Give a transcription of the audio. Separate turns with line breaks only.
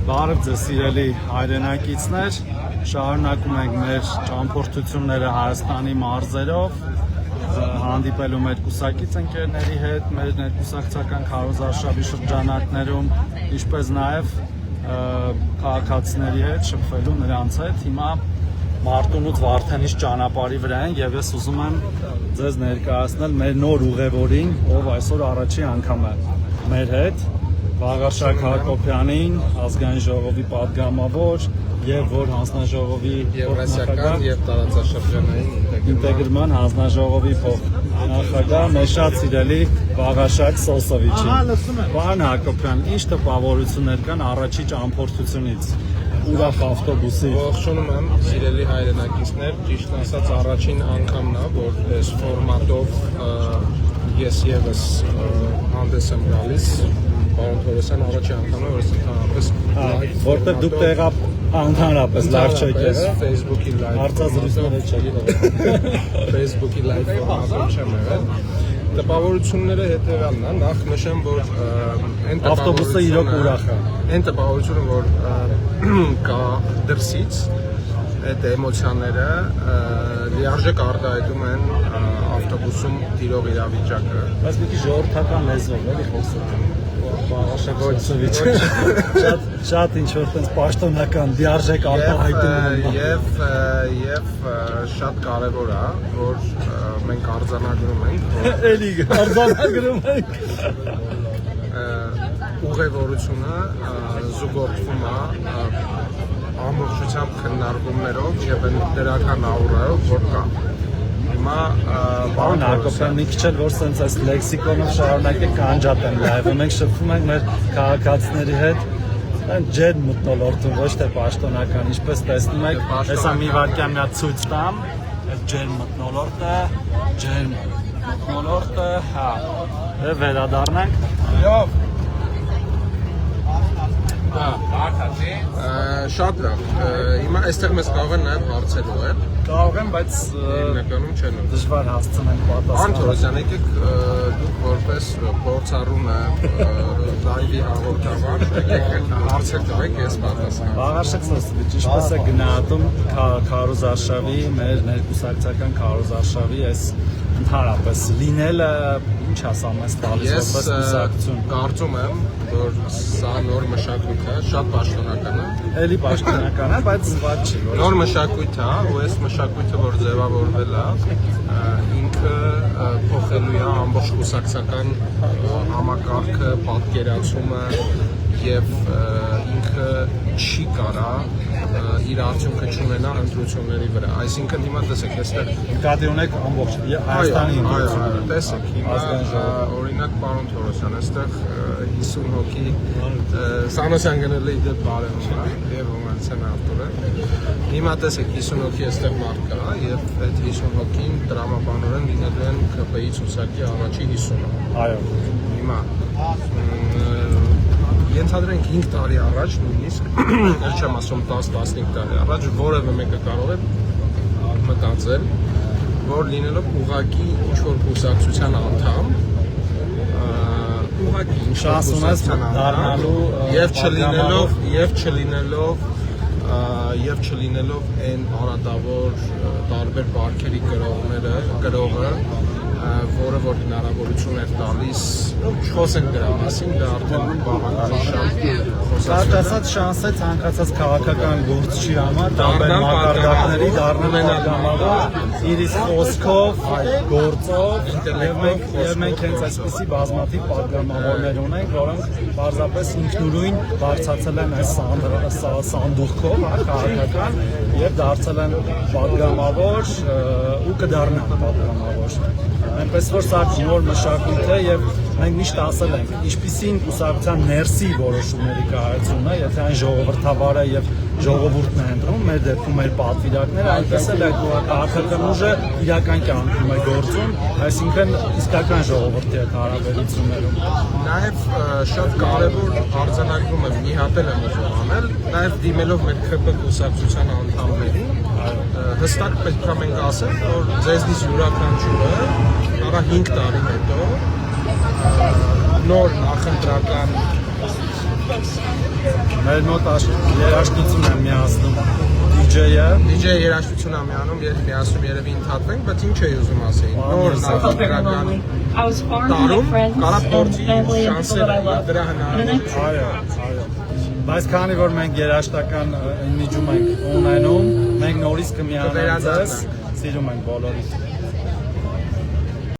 Բարև ձեզ սիրելի հայրենակիցներ, շարունակում ենք մեր ճամփորդությունները Հայաստանի մարզերով, հանդիպելու մեր կուսակից ընկերների հետ, մեր ներկուսակցական քարոզարշավի շրջանակներում, ինչպես նաև քաղաքացիների հետ, շփվելու նրանց հետ։ Հիմա Մարտունուց Վարդենիս ճանապարհի վրա են եւ ես ուզում եմ ձեզ ներկայացնել մեր նոր ուղևորին, ով այսօր առաջի անգամ է մեր հետ, Վաղարշակ Հակոբյանին, ազգային ժողովի պատգամավոր եւ որ հանձնաժողովի
Եվրասիական եւ տարածաշրջանային
ինտեգրման հանձնաժողովի փոխնախագահ մեր շատ սիրելի Վաղարշակ Սոսովիչին։ Պարոն Հակոբյան, ինչ տպավորություններ կան առաջի ճամփորդությունից ուրախ ավտոբուսի։
Ողջունում եմ սիրելի հայրենակիցներ, ճիշտ ասած առաջին անգամն է, որ այս ֆորմատով ես եւս հանդես եմ գալիս, պարոն Թորոսյան, առաջի անգամն է, որ ես ընդհանրապես
որտեղ դուք ընդհանրապես լավ չեք եղել
Facebook-ի live
հարցազրույցները չեք եղել
Facebook-ի live ֆորմատով չեմ եղել։ Տպավորությունները հետևյալն է, նախ նշեմ, որ այն
ավտոբուսը իրոք ուրախ է։
Այն տպավորությունը, որ կա դրսից, այդ էմոցիաները լիարժեք արտահայտում են ավտոբուսում տիրող իրավիճակը։
Բայց մի քիչ ժողովրդական լեզվով էլի խոսում։ Վաղարշակ Սոսովիչը շատ ինչ-որ տենց պաշտոնական լիարժեք արտահայտում են։
Եվ շատ կարևոր է, որ մենք արձանագրում ենք,
Էլի արձանագրում ենք։
Ուղևորությունը զուգորդվում է ամբողջությամբ քննարկումներով եւ դրական աուրայով, որ կա։ Հիմա
Պարոն Հակոբյան, մի քիչ էլ որ սենց այս լեքսիկոնով շարունակեք կանջատեմ լայվը, մենք շփվում ենք մեր քաղաքացիների հետ, այն ջերմ մթնոլորտում, ոչ թե պաշտոնական, ինչպես տեսնում եք, հեսա մի վարքյան մի հատ ցույց տամ, այս ջերմ մթնոլորտը, հա, եւ վերադառնանք։
Լավ։ Շատ լավ։ Հիմա այստեղ մեզ կարող են նաև հարցեր ուղղել։
Կարող եմ, բայց
հիմնականում չեն ուղղել։
դժվար հասցնենք պատասխան։
Պարոն Թորոսյան, եկեք դուք որպես փորձառու լայվի հաղորդավար, եկեք հարցեր տվեք, ես պատասխան։
Վաղարշակ Սոսովիչ, ինչպես է գնահատում քարոզարշավի, մեր ներկուսակցական քարոզարշավի այս ընդհանրապես լինելը, ինչ ասամ, այս տալիս որպես կուսակցություն։
Կարծում եմ, որ սա նոր մշակույթ է, շատ պաշտոնական է։
Էլի պաշտոնական է, բայց ված չի։
Նոր մշակույթ է, ու այս մշակույթը, որ ձևավորվել է, ինքը փոխելու է ամբողջ կուսակցական համակարգը, պատկերացումը եւ ինքը չի կարա իր արդյունքը չունենա ընտրությունների վրա։ Այսինքն հիմա տեսեք, այստեղ
նկատի ունեք ամբողջ Հայաստանի ընտրությունները։
Տեսեք, հիմա օրինակ պարոն Թորոսյան, այստեղ 50 հոգի Սամոսյան գնելի դեպ բարևում է եւ Հոմանցյան Արտուրը։ Հիմա տեսեք 50 հոգի այստեղ մարդ կա եւ այդ 50 հոգին տրամաբանորեն լինելու են ԿՊ-ի ցուցակի առաջի 50-ը։
Այո։
Հիմա ենթադրենք 5 տարի առաջ նույնիսկ, ես չեմ ասում 10-15 տարի առաջ, որևէ մեկը կարող է մտածել, որ լինելով ուղղակի ինչ-որ կուսակցության անդամ, ուղղակի ինչ-որ կուսակցության անդամ, եւ չլինելով այն արատավոր տարբեր բարքերի գրողը, որը որ հնարավորություն էր տալիս, չխոսենք դրա մասին, դա արդեն բավականին
շատ ասած շանս է ցանկացած քաղաքական գործչի համար տարբեր մակարդակների դառնալ պատգամավոր, իր իսկ խոսքով, գործով, եւ մենք հենց այսպիսի բազմաթիվ պատգամավորներ ունենք, որոնք պարզապես ինքնուրույն բարձրացել են այս սանդուղքով, քաղաքական եւ դարձել են պատգամավոր ու կդառնան պատգամավոր։ Այնպես որ սա նոր մշակույթ է եւ մենք միշտ ասել ենք, ինչպիսին կուսակցության ներսի որոշումների կայացումն է, եթե այն ժողովրդավար է եւ ժողովուրդն է ընտրում, մեր դեպքում մեր պատվիրակները, այնպես էլ քաղաքական ուժը իրական կյանքում է գործում, այսինքն իսկական ժողովրդի հետ հարաբերություններում։
Նաեւ շատ կարեւոր արձանագրում եմ, մի հատ եմ ուզում անել, նաեւ դիմելով մեր ԿՊ կուսակցության անդամներին, հստակ պետք է մենք ասենք, որ ձեզնից յուրաքանչյուրը առա 5 տարի հետո նոր նախընտրական
Մեր մոտ երաժշտություն եմ միացնում DJ-ը։
DJ երաժշտություն եմ միանում, երբ միասում երևի ընդհատվենք, բայց ինչ էի ուզում ասեի։ Նոր նախագահական տարում կարա փորձի շանսերը դրա հնարավորություն։
Այո։ Բայց քանի որ մենք երաժշտական image-ում ենք ունենում, մենք նորից կմիանանք ձեզ, սիրում ենք բոլորիս։